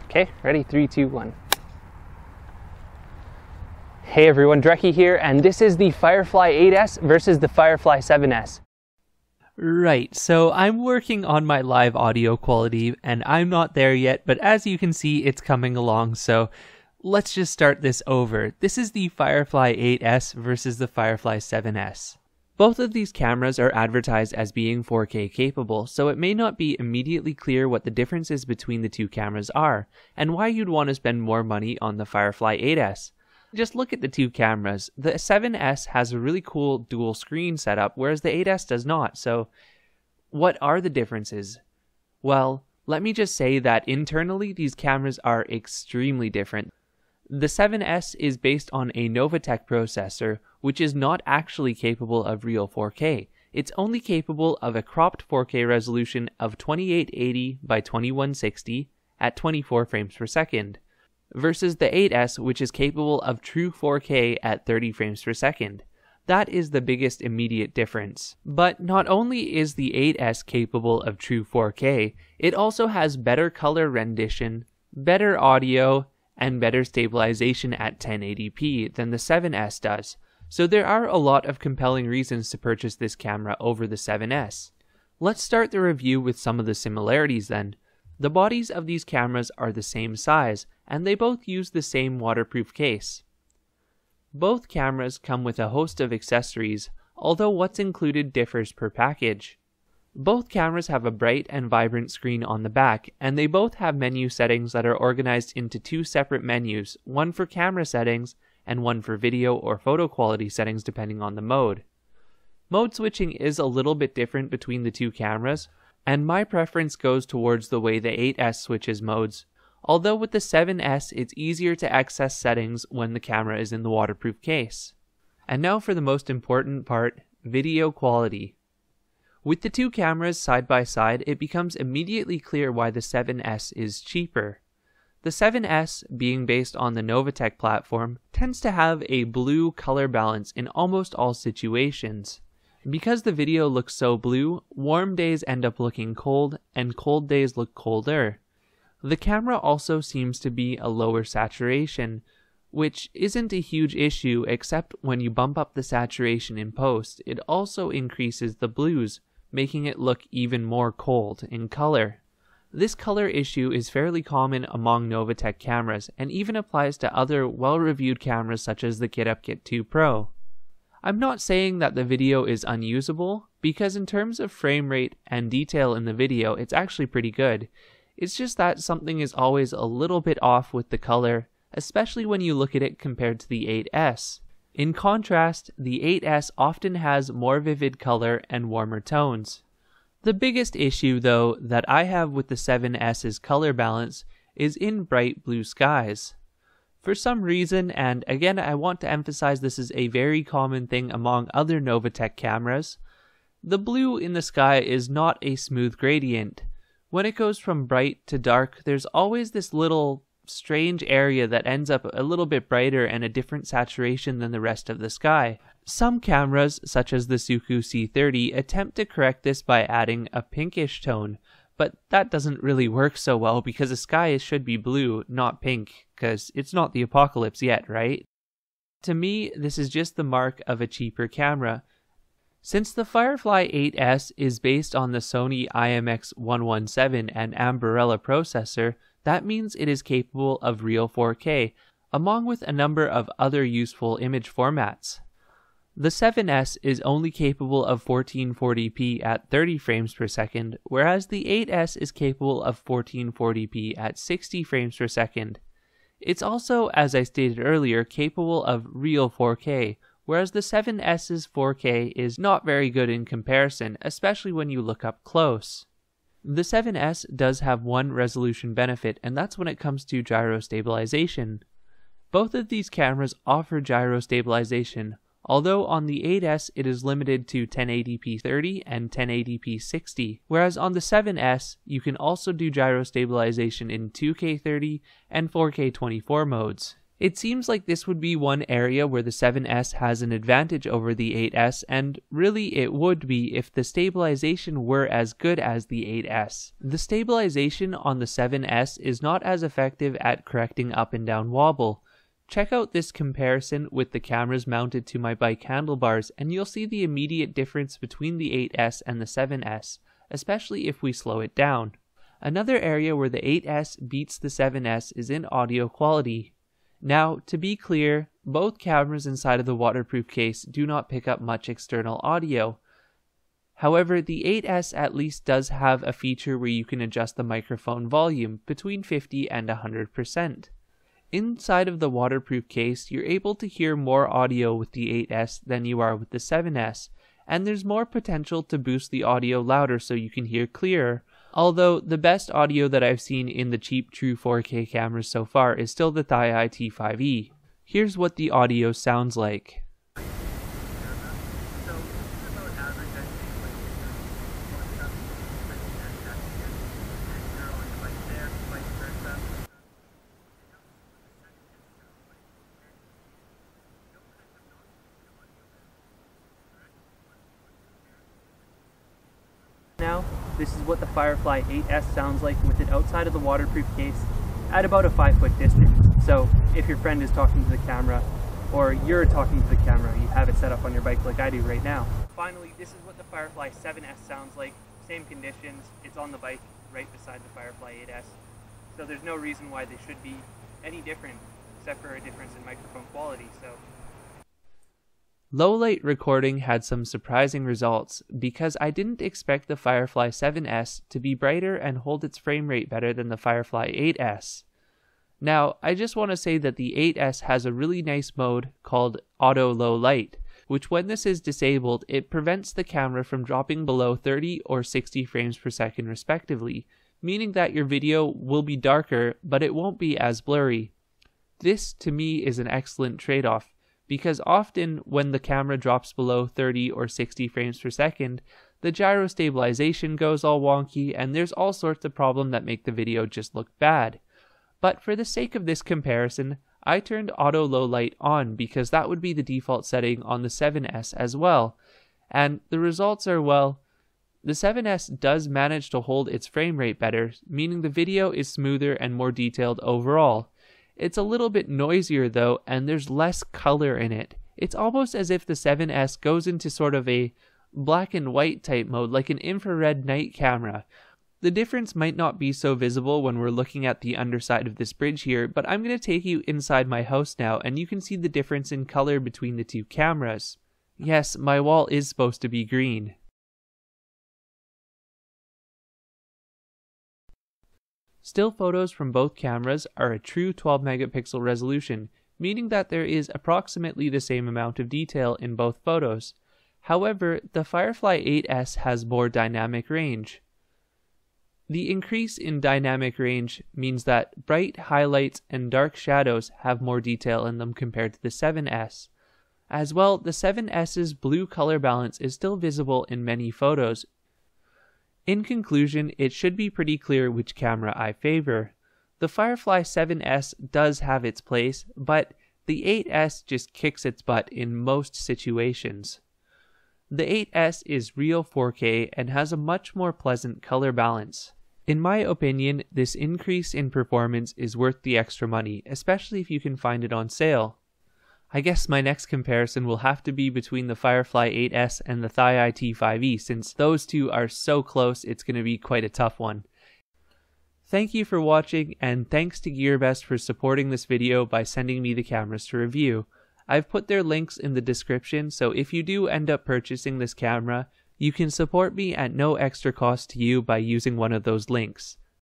Okay, ready? 3, 2, 1. Hey everyone, Dreckie here, and this is the Firefly 8S versus the Firefly 7S. Right, so I'm working on my live audio quality, and I'm not there yet, but as you can see, it's coming along, so let's just start this over. This is the Firefly 8S versus the Firefly 7S. Both of these cameras are advertised as being 4K capable, so it may not be immediately clear what the differences between the two cameras are, and why you'd want to spend more money on the Firefly 8S. Just look at the two cameras. The 7S has a really cool dual screen setup, whereas the 8S does not, so what are the differences? Well, let me just say that internally these cameras are extremely different. The 7S is based on a Novatech processor, which is not actually capable of real 4K. It's only capable of a cropped 4K resolution of 2880 by 2160 at 24 frames per second, versus the 8S, which is capable of true 4K at 30 frames per second. That is the biggest immediate difference. But not only is the 8S capable of true 4K, it also has better color rendition, better audio, and better stabilization at 1080p than the 7S does. So there are a lot of compelling reasons to purchase this camera over the 7S. Let's start the review with some of the similarities then. The bodies of these cameras are the same size, and they both use the same waterproof case. Both cameras come with a host of accessories, although what's included differs per package. Both cameras have a bright and vibrant screen on the back, and they both have menu settings that are organized into two separate menus, one for camera settings and one for video or photo quality settings depending on the mode. Mode switching is a little bit different between the two cameras, and my preference goes towards the way the 8S switches modes, although with the 7S it's easier to access settings when the camera is in the waterproof case. And now for the most important part, video quality. With the two cameras side by side, it becomes immediately clear why the 7S is cheaper. The 7S, being based on the Novatech platform, tends to have a blue color balance in almost all situations. Because the video looks so blue, warm days end up looking cold, and cold days look colder. The camera also seems to be a lower saturation, which isn't a huge issue except when you bump up the saturation in post, it also increases the blues, making it look even more cold in color. This color issue is fairly common among Novatech cameras and even applies to other well-reviewed cameras such as the KitUp Kit 2 Pro. I'm not saying that the video is unusable, because in terms of frame rate and detail in the video, it's actually pretty good. It's just that something is always a little bit off with the color, especially when you look at it compared to the 8S. In contrast, the 8S often has more vivid color and warmer tones. The biggest issue, though, that I have with the 7S's color balance is in bright blue skies. For some reason, and again I want to emphasize this is a very common thing among other Novatech cameras, the blue in the sky is not a smooth gradient. When it goes from bright to dark, there's always this little strange area that ends up a little bit brighter and a different saturation than the rest of the sky. Some cameras, such as the Suku C30, attempt to correct this by adding a pinkish tone, but that doesn't really work so well because the sky should be blue, not pink, because it's not the apocalypse yet, right? To me, this is just the mark of a cheaper camera. Since the Firefly 8S is based on the Sony IMX117 and Ambarella processor, that means it is capable of real 4K, along with a number of other useful image formats. The 7S is only capable of 1440p at 30 frames per second, whereas the 8S is capable of 1440p at 60 frames per second. It's also, as I stated earlier, capable of real 4K, whereas the 7S's 4K is not very good in comparison, especially when you look up close. The 7S does have one resolution benefit, and that's when it comes to gyro stabilization. Both of these cameras offer gyro stabilization, although on the 8S it is limited to 1080p 30 and 1080p 60, whereas on the 7S you can also do gyro stabilization in 2K 30 and 4K 24 modes. It seems like this would be one area where the 7S has an advantage over the 8S, and really it would be if the stabilization were as good as the 8S. The stabilization on the 7S is not as effective at correcting up and down wobble. Check out this comparison with the cameras mounted to my bike handlebars and you'll see the immediate difference between the 8S and the 7S, especially if we slow it down. Another area where the 8S beats the 7S is in audio quality. Now, to be clear, both cameras inside of the waterproof case do not pick up much external audio. However, the 8S at least does have a feature where you can adjust the microphone volume between 50 and 100%. Inside of the waterproof case, you're able to hear more audio with the 8S than you are with the 7S, and there's more potential to boost the audio louder so you can hear clearer. Although the best audio that I've seen in the cheap True 4K cameras so far is still the Thai T5e. Here's what the audio sounds like. Now, this is what the Firefly 8S sounds like with it outside of the waterproof case at about a 5-foot distance. So if your friend is talking to the camera or you're talking to the camera, you have it set up on your bike like I do right now. Finally, this is what the Firefly 7S sounds like. Same conditions, it's on the bike right beside the Firefly 8S. So there's no reason why they should be any different except for a difference in microphone quality. So Low light recording had some surprising results because I didn't expect the Firefly 7S to be brighter and hold its frame rate better than the Firefly 8S. Now, I just want to say that the 8S has a really nice mode called Auto Low Light, which when this is disabled, it prevents the camera from dropping below 30 or 60 frames per second respectively, meaning that your video will be darker, but it won't be as blurry. This, to me, is an excellent trade-off, because often when the camera drops below 30 or 60 frames per second, the gyro stabilization goes all wonky and there's all sorts of problems that make the video just look bad. But for the sake of this comparison, I turned Auto Low Light on because that would be the default setting on the 7S as well. And the results are, well, the 7S does manage to hold its frame rate better, meaning the video is smoother and more detailed overall. It's a little bit noisier though, and there's less color in it. It's almost as if the 7S goes into sort of a black and white type mode, like an infrared night camera. The difference might not be so visible when we're looking at the underside of this bridge here, but I'm going to take you inside my house now, and you can see the difference in color between the two cameras. Yes, my wall is supposed to be green. Still photos from both cameras are a true 12 megapixel resolution, meaning that there is approximately the same amount of detail in both photos. However, the Firefly 8S has more dynamic range. The increase in dynamic range means that bright highlights and dark shadows have more detail in them compared to the 7S. As well, the 7S's blue color balance is still visible in many photos. In conclusion, it should be pretty clear which camera I favor. The Firefly 7S does have its place, but the 8S just kicks its butt in most situations. The 8S is real 4K and has a much more pleasant color balance. In my opinion, this increase in performance is worth the extra money, especially if you can find it on sale. I guess my next comparison will have to be between the Firefly 8S and the Thai T5e, since those two are so close it's going to be quite a tough one. Thank you for watching, and thanks to GearBest for supporting this video by sending me the cameras to review. I've put their links in the description, so if you do end up purchasing this camera, you can support me at no extra cost to you by using one of those links.